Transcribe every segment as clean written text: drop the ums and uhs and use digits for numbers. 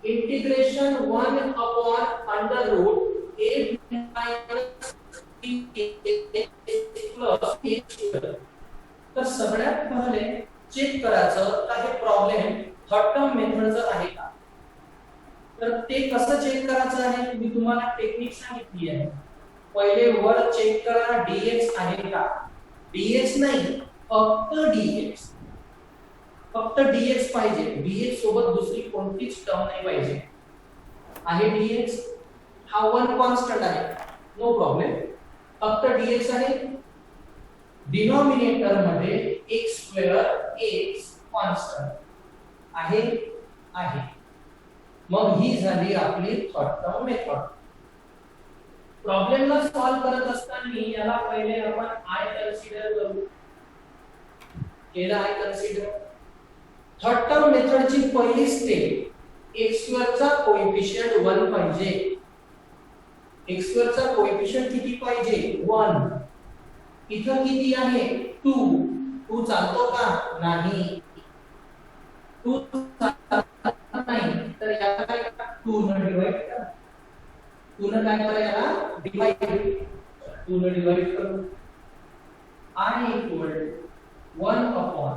Integration 1 upon under route A minus plus A square. तर सगळ्यात पहिले चेक करायचं का हे प्रॉब्लेम थर्ड टर्म मेथडचं आहे का. तर ते कसं चेक करायचं आहे मी तुम्हाला टेक्निक सांगितली आहे. पहिले वर चेक करा dx आहे का. dx नाही फक्त dx, फक्त dx पाहिजे. dx सोबत दुसरी कोणतीच टर्म नाही पाहिजे. आहे dx हा वन कॉन्स्टंट आहे नो प्रॉब्लेम. फक्त dx आहे. डिनॉमिनेटर मध्ये x स्क्वेअर x कॉन्स्टंट आहे आहे. मग ही झाली आपली थर्ड टर्म मेथड. प्रॉब्लेमला सॉल्व करत असताना याला पहिले आपण I कन्सिडर करू. केला I कन्सिडर. थर्ड टर्म मेथडची पहिली स्टेप x स्क्वेअर चा कोएफिशिएंट 1 पाहिजे. x स्क्वेअर चा कोएफिशिएंट किती पाहिजे 1. इथं किती आहे 2. 2 चालतो का नाही. 2 नाही तर याला काय 2 ने डिवाइड करा. 2 ने काय करा याला डिवाइड. 2 ने डिवाइड करू. I इक्वल 1 अपॉन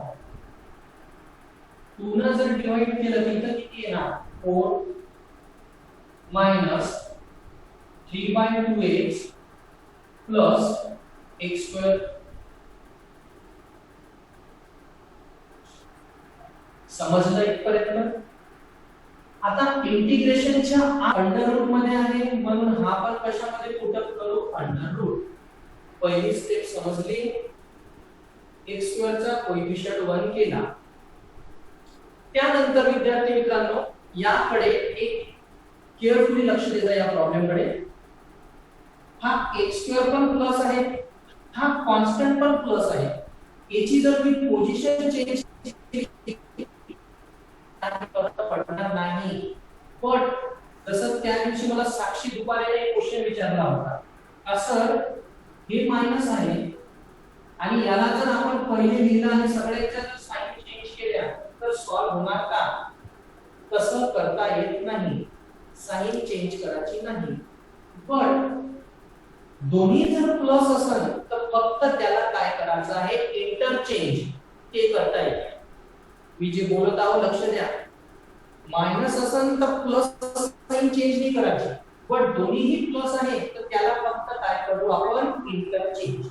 2 ने जर डिवाइड केलं तर इथं किती येणार 4 minus 3/2x plus x square. समजलं इथपर्यंत. आता इंटिग्रेशनच्या अंडर रूट मध्ये आहे म्हणून हा पण कशामध्ये पुटअप करू अंडर रूट. पहिली स्टेप समजली. x स्क्वेअर चा कोएफिशिएंट 1 केला. त्यानंतर विद्यार्थी मित्रांनो याकडे एक केअरफुली लक्ष द्या या प्रॉब्लेम कडे. हा x स्क्वेअर पण प्लस आहे, हा कॉन्स्टंट पण प्लस आहे. याची जर मी पोझिशन चेंज केली पडणार नाही. पण जसं त्या दिवशी मला साक्षी दुपारी एक क्वेश्चन विचारला होता का सर हे मायनस आहे आणि याला जर आपण पहिले लिहिलं आणि सगळ्याच्या जर साइन चेंज केल्या तर सॉल्व होणार का. तसं करता येत नाही. साइन चेंज करायची नाही. पण दोन्ही जर प्लस असेल तर फक्त त्याला काय करायचं आहे इंटरचेंज. ते करता येते. मी जे बोलत आहो लक्ष द्या. मायनस असेल तर प्लस साइन चेंज नाही करायची. पण दोन्हीही प्लस आहे तर त्याला फक्त काय करू आपण इंटरचेंज.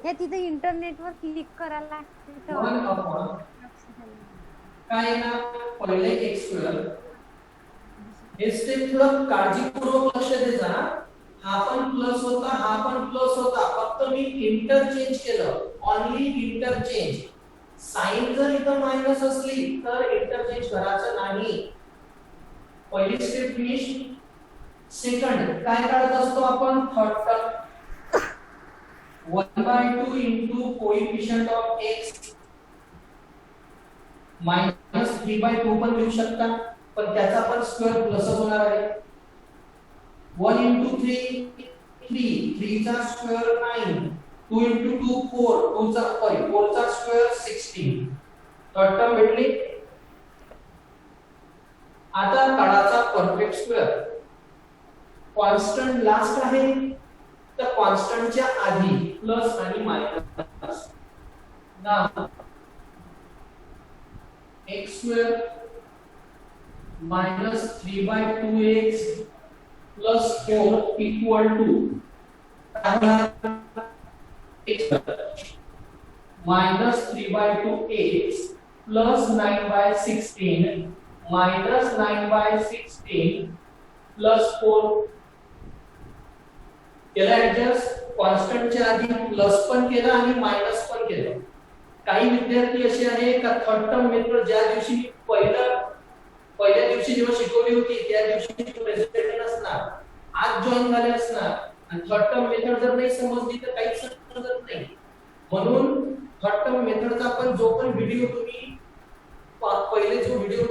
हे तिथे इंटरनेटवर क्लिक करायला लागते. काय ना पहिले x स्क्वेअर हे स्टेप थोडं काळजीपूर्वक लक्ष द्या. हा पण प्लस होता हा पण प्लस होता. फक्त मी इंटरचेंज केलं. Only interchange. साइन जर इथं मायनस असली तर इंटरचेंज करायचं नाही. पहिली स्टेप फिनिश. सेकंड काय काढत असतो आपण third term 1/2 into coefficient of x minus 3/2 पण लिहू शकता पण त्याचा पण स्क्वेअर प्लस होणार आहे. 1 into 3 3 3 चा स्क्वेअर 9 2 into 2 4 2 चा 4 चा स्क्वेअर 16. थर्ड टर्म भेटली. आता काढाचा परफेक्ट स्क्वेअर. कॉन्स्टंट लास्ट आहे तर कॉन्स्टंटच्या आधी प्लस आणि मायनस. ना x square minus 3/2x plus 4 equal to minus 3/2x plus 9/16 minus 9/16 plus 4. केला ऍडजस्ट. कॉन्स्टंटच्या आधी प्लस पण केला आणि मायनस पण केलं. काही विद्यार्थी असे आहे का थर्ड टर्म मेथड ज्या दिवशी पहिल्या दिवशी जेव्हा शिकवली होती त्या दिवशी प्रेझेंटेशन असणार आज जॉईन झाले असणार आणि थर्ड टर्म मेथड जर नाही समजली तर काहीच समजत नाही. म्हणून थर्ड टर्म मेथडचा पण जो पण व्हिडिओ तुम्ही पहिले जो व्हिडिओ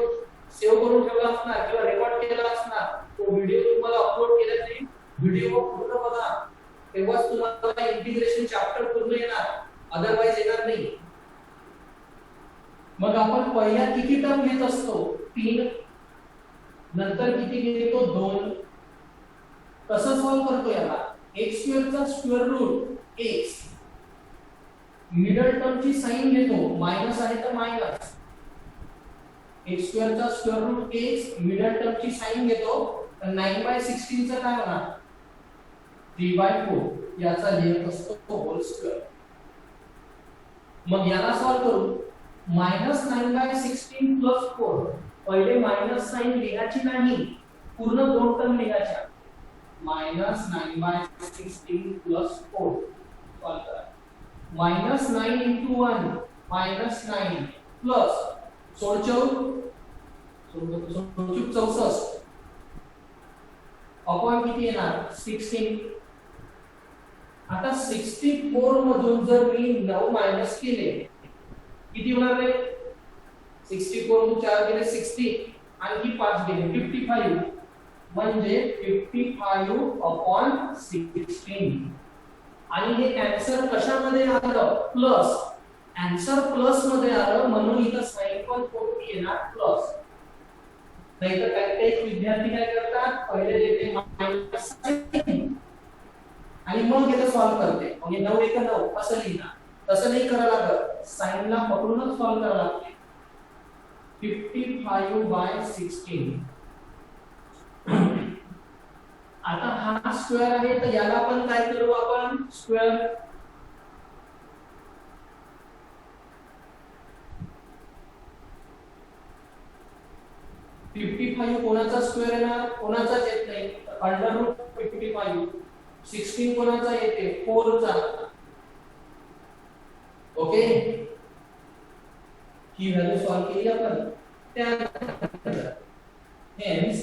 सेव्ह करून ठेवला असणार किंवा रेकॉर्ड केला असणार तो व्हिडिओ तुम्हाला अपलोड केला जाईल. व्हिडिओ पूर्ण बघा तेव्हाच तुम्हाला इंटिग्रेशन चॅप्टर पूर्ण येणार. अदरवाइज येणार नाही. मग आपण पहिल्या किती टर्म घेत असतो 3, नंतर किती घेतो 2. कसं सॉल्व करतो याला x स्क्वेअर चा square root x, middle term ची साइन घेतो, मायनस आहे तर मायनस, x स्क्वेअर चा square root x, middle term ची साइन घेतो, तर 9/16 चा काय होणार 3/4 याचा लेंथ असतो होल स्क्वेअर. मग याला सॉल्व करू. -9/16 + 4, पहिले मायनस साइन लिहायची नाही, पूर्ण दोन टर्म लिहायच्या. -9/16 + 4 सॉल्व करा. -9 * 1 -9 प्लस 64 अपॉन किती येणार 16. आता 64 मधून जर मी 9 मायनस केले किती होणार रे 64 मधून 4 गेले 60 आणखी 5 गेले 55, म्हणजे 55/16. आणि हे आन्सर कशामध्ये आलं प्लस, आन्सर प्लस मध्ये आलं म्हणून इथं साइन पण कोणती येणार प्लस. नाहीतर काही विद्यार्थी काय करतात पहिले देते मायनस आणि मग याला सॉल्व करते, म्हणजे 9 * 9 असं लिहिणार. तसं नाही करायला लागत, साइन ला पकडूनच सॉल्व करायला लागते. 55/16. आता हा स्क्वेअर आहे तर याला पण काय करू आपण स्क्वेअर. कोणाचा स्क्वेअर येणार कोणाचाच येत नाही, √55. 16 कोणाचा येते 4 चा. ओके, ही व्हॅल्यू सॉल्व केली आपण. त्यानंतर hence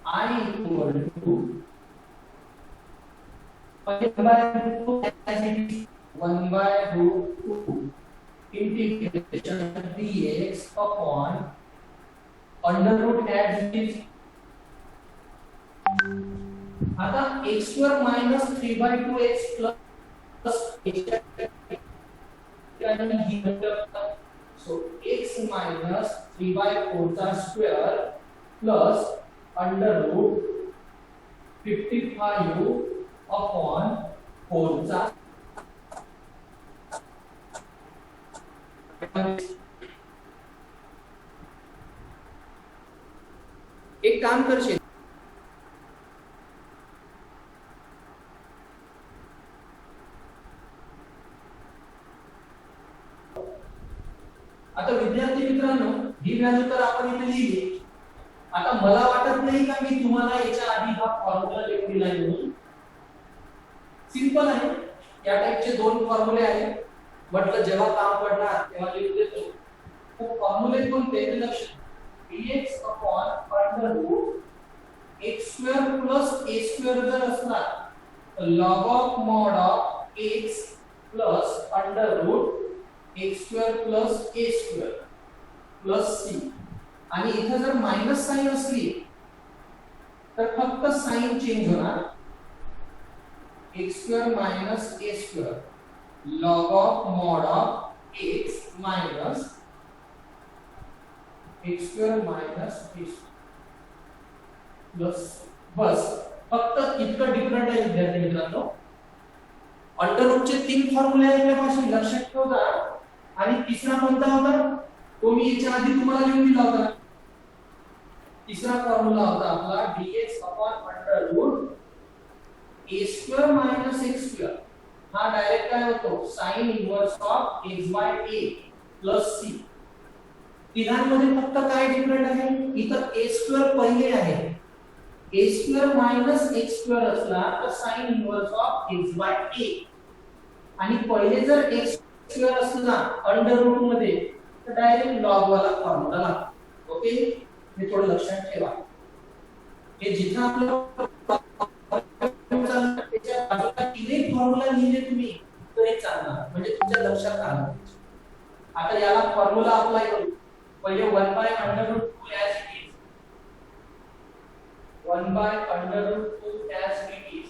I equal to 1/√2 integration dx upon √ as is. आता x² - 3/2x plus so x minus 3/4 चा स्क्वेअर प्लस √55/4 चा. एक काम करशील आता विद्यार्थी मित्रांनो, ही व्हॅल्यू तर आपण इथे लिहिली. आता मला वाटत नाही का मी तुम्हाला याच्या आधी हा फॉर्म्युला लिहून दिला आहे म्हणून. सिंपल आहे, या टाइपचे दोन फॉर्म्युले आहेत. म्हटलं जेव्हा काम पडणार तेव्हा लिहून देतो. तो फॉर्म्युले कोणते ते लक्ष dx upon √x² plus a² जर असला तर log of mod of x plus √x² plus a² plus c. आणि इथे जर मायनस साइन असली तर फक्त साइन चेंज होणार. x² minus a² log of mod of x minus x² minus a² plus बस फक्त इतकं डिफरंट आहे विद्यार्थी मित्रांनो. अंडर चे 3 फॉर्म्युले आहेत आपल्यापाशी लक्षात ठेवा. आणि तिसरा कोणता होता तो मी याच्या आधी तुम्हाला लिहून दिला होता. तिसरा फॉर्म्युला होता आपला dx upon √a² minus x². हा डायरेक्ट काय होतो sin inverse of x/a plus c. तिघांमध्ये फक्त काय डिफरंट आहे इथं a² पहिले आहे. a² minus x² असला तर sin इन्व्हर्स ऑफ x/a आणि पहिले जर x² असला अंडर रूट मध्ये तर डायरेक्ट लॉग वाला फॉर्म्युला लागतो. ओके, हे थोडं लक्षात ठेवा. हे जिथे आपलं त्याच्या बाजूला तिन्ही फॉर्म्युला लिहिले तुम्ही तर हे चालणार, म्हणजे तुमच्या लक्षात आलं. आता याला फॉर्म्युला अप्लाय करू. पहिले 1/√2 as it is, 1/√2 as it is.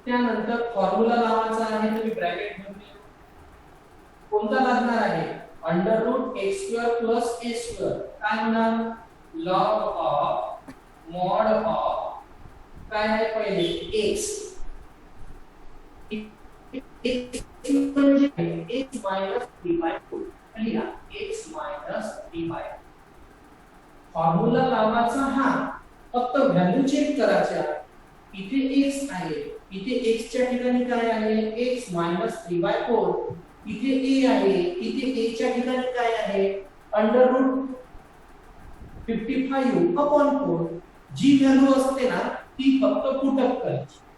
त्यानंतर फॉर्म्युला लावायचा आहे तर मी ब्रॅकेट मध्ये कोणता लागणार आहे under root X square plus A square काय होणार लॉग ऑफ मॉड ऑफ काय आहे पहिले एक्स म्हणजे x मायनस 3/4 लिहा x मायनस 3/4 फॉर्म्युला लावायचा हा फक्त व्हॅल्यू चेक करायच्या इथे x आहे इथे x च्या ठिकाणी काय आहे x मायनस 3/4 इथे a आहे इथे a च्या ठिकाणी काय आहे अंडर रूट 55/4 जी व्हॅल्यू असते ना ती फक्त पुट अप करायची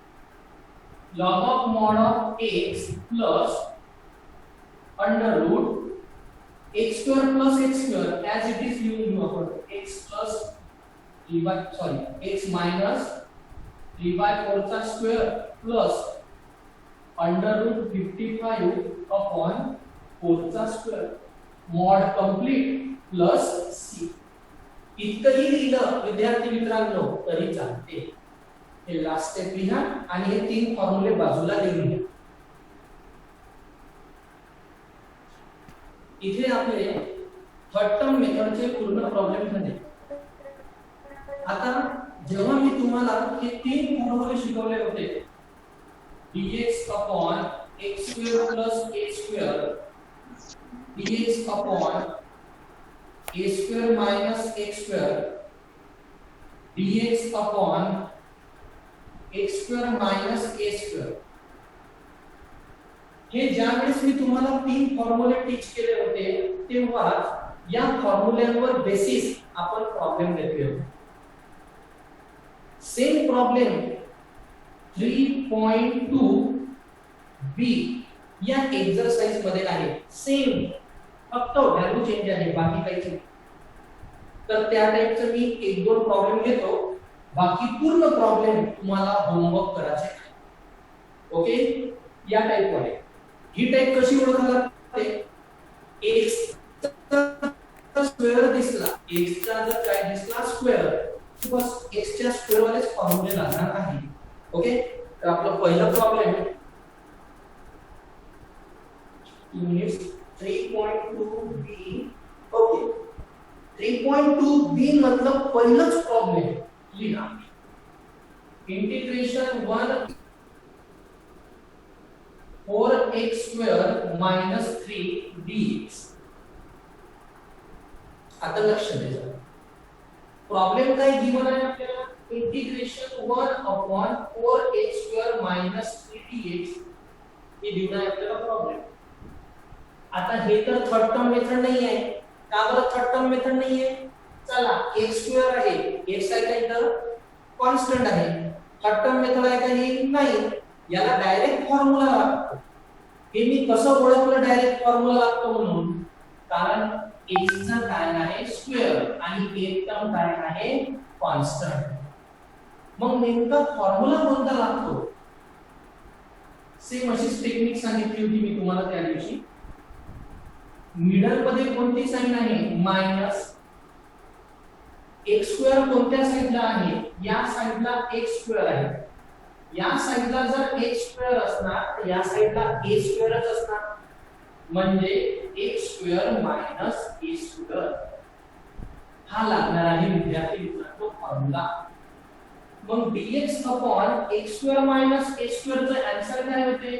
log of mod of x plus under root x square plus x square as it is used upon x plus 3 by x minus 3/4 चा square plus under root 55 upon 4 चा square mod complete plus c इतकंही लिहिलं विद्यार्थी मित्रांनो तरी चालते हे last step लिहा आणि हे तीन फॉर्म्युले बाजूला लिहून घ्या इथे आपले थर्ड टर्म मेथडचे पूर्ण प्रॉब्लेम झाले आता जेव्हा मी तुम्हाला हे तीन फॉर्म्युले शिकवले होते dx upon x square plus a square dx upon a square minus x square dx upon x square minus a square हे ज्यावेळेस मी तुम्हाला तीन फॉर्म्युले टीच केले होते तेव्हा या फॉर्म्युल्यांवर बेसिस आपण प्रॉब्लेम घेतले होते सेम प्रॉब्लेम 3.2 बी या एक्सरसाइज मध्ये आहे सेम फक्त व्हॅल्यू चेंज आहे बाकी काहीच नाही तर त्या टाइपचं मी एक दोन प्रॉब्लेम घेतो बाकी पूर्ण प्रॉब्लेम तुम्हाला होमवर्क करायचे आहे ओके या टाइप मध्ये ही टाइप कशी ओळखायला लागते x चा स्क्वेअर दिसला x चा जर काय दिसला स्क्वेअर बस x च्या स्क्वेअर वालेच फॉर्म्युले लागणार आहे ओके तर आपला पहिला प्रॉब्लेम युनिट 3.2 बी ओके 3.2 बी मतलब पहिलाच प्रॉब्लेम लिहा integration 1 4x square minus 3 dx आता लक्ष द्या प्रॉब्लेम काय गिवन आहे आपल्याला integration 1 upon 4x square minus 3 dx हे दिलं आहे आपल्याला प्रॉब्लेम आता हे तर थर्ड टर्म मेथड नाही आहे का बरं थर्ड टर्म मेथड नाही आहे चला x स्क्वेअर आहे x आहे का इथं कॉन्स्टंट आहे थर्ड टर्म मेथड आहे का ही नाही याला डायरेक्ट फॉर्म्युला लागतो हे मी कसं ओळखलं डायरेक्ट फॉर्म्युला लागतो म्हणून कारण x चा काय आहे स्क्वेअर आणि एक टर्म काय आहे कॉन्स्टंट मग नेमका फॉर्म्युला कोणता लागतो सेम अशीच टेक्निक सांगितली होती मी तुम्हाला त्या दिवशी मिडल मध्ये कोणती साइन आहे मायनस x स्क्वेअर कोणत्या साइडला आहे या साइडला x स्क्वेअर आहे या साइडला जर x स्क्वेअर असणार तर या साइडला a स्क्वेअरच असणार म्हणजे x square minus a square हा लागणार आहे विद्यार्थी मित्रांनो फॉर्म्युला मग dx upon x square minus a square चा आन्सर काय होते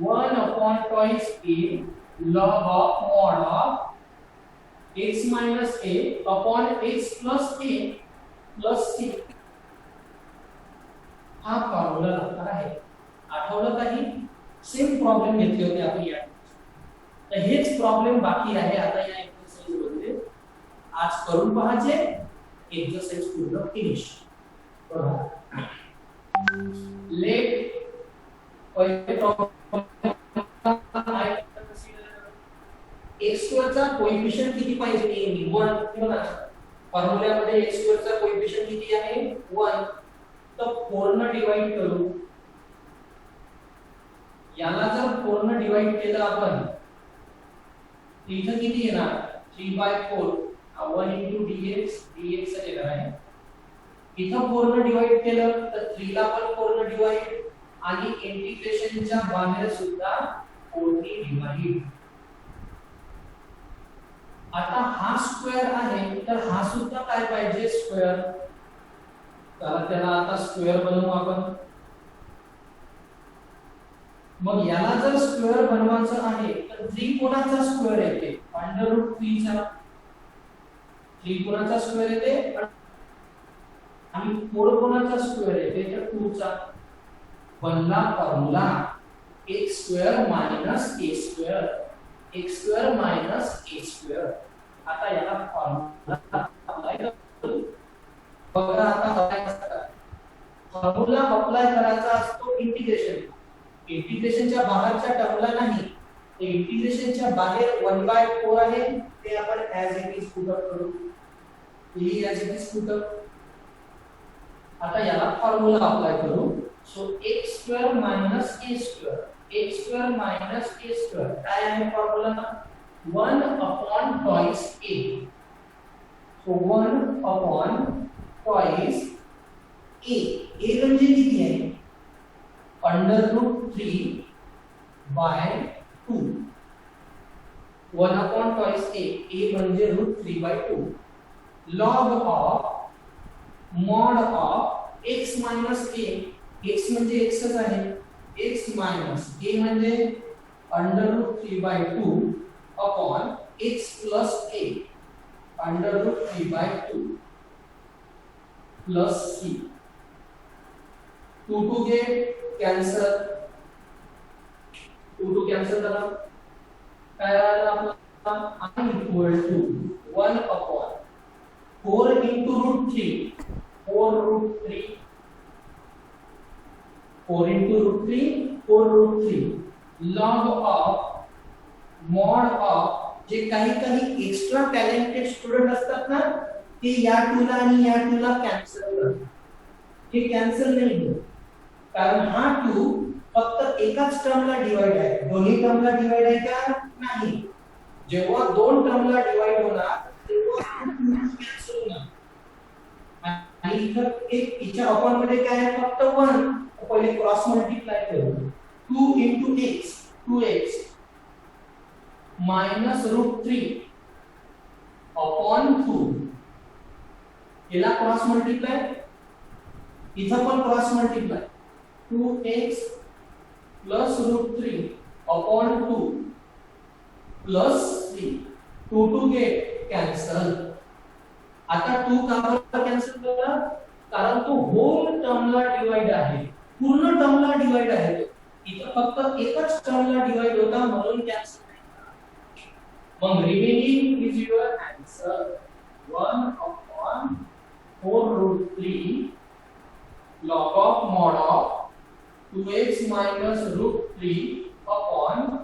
1 upon twice a log of mod of x minus a upon x plus a plus c हा फॉर्म्युला लागणार आहे आठवलं काही सेम प्रॉब्लेम घेतले होते आपण या तर हेच प्रॉब्लेम बाकी आहे आता या एक्सरसाइज मध्ये आज करून पाहायचे एक्सरसाइज पूर्ण फिनिश बघा लेट पहिले प्रॉब्लेम x स्क्वेअर चा कोएफिशिएंट किती पाहिजे नेहमी 1 बघा फॉर्म्युल्यामध्ये x स्क्वेअर चा कोएफिशिएंट किती आहे 1 तर 4 ने डिवाइड करू याला जर 4 ने डिवाइड केलं आपण इथं किती येणार 3/4 1 dx dx चा येणार आहे इथं 4 ने डिवाइड केलं तर 3 ला पण 4 ने डिवाइड आणि इंटिग्रेशनच्या बाहेर सुद्धा 4 ने डिवाइड आता हा स्क्वेअर आहे तर हा सुद्धा काय पाहिजे स्क्वेअर. तर त्याला आता स्क्वेअर बनवू आपण. मग याला जर स्क्वेअर बनवायचं आहे तर 3 कोणाचा स्क्वेअर येते √3 चा. 3 कोणाचा स्क्वेअर येते आणि 4 कोणाचा स्क्वेअर येते तर 2 चा. बनला formula x² - a². x² - a². आता याला फॉर्म्युला अप्लाय करू. बघा आता अप्लाय करा. फॉर्म्युला अप्लाय करायचा असतो इंटिग्रेशन. इंटिग्रेशनच्या बाहेरच्या टर्मला नाही. ते इंटिग्रेशनच्या बाहेर 1/4 आहे ते आपण as it is put up करू. ही as it is put up. आता याला फॉर्म्युला अप्लाय करू. So x² - a². x² - a². काय आहे formula 1 upon twice a. So 1 upon twice a. a म्हणजे किती आहे √3 by 2. 1 upon twice a. a म्हणजे √3 by 2. log of mod of x minus a. x म्हणजे x च आहे. x minus a म्हणजे √3 by 2 upon x plus a. √3 by 2 plus c. 2 get cancel. 2 cancel करा. काय राहिलं आपला i equal to 1 upon 4 into √3. 4 √3. 4 into √3. 4 √3. log of mod of जे काही काही एक्स्ट्रा टॅलेंटेड स्टुडंट असतात ना ते या 2 ला आणि या 2 ला कॅन्सल करतात. हे कॅन्सल नाही होत कारण हा 2 फक्त एकाच टर्मला डिवाइड आहे. दोन्ही टर्मला डिवाइड आहे का नाही. जेव्हा दोन टर्मला डिवाइड होणार तेव्हा कॅन्सल होणार. आणि इथं एक इच्या अपॉन मध्ये काय आहे फक्त 1. पहिले क्रॉस मल्टिप्लाय करू. 2 into x 2x minus √3 upon 2. याला क्रॉस मल्टिप्लाय. इथं पण cross multiply. 2x plus √3 upon 2 plus 3. 2 get cancel. आता 2 का बरं कॅन्सल करा कारण तो होल टर्मला डिवाइड आहे. पूर्ण टर्मला डिवाइड आहे. इथं फक्त एकच टर्मला डिवाइड होता म्हणून कॅन्सल. मग remaining is your answer 1 upon 4 √3 log of mod of 2x minus √3 upon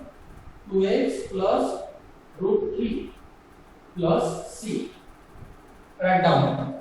2x plus √3 plus c. Write down.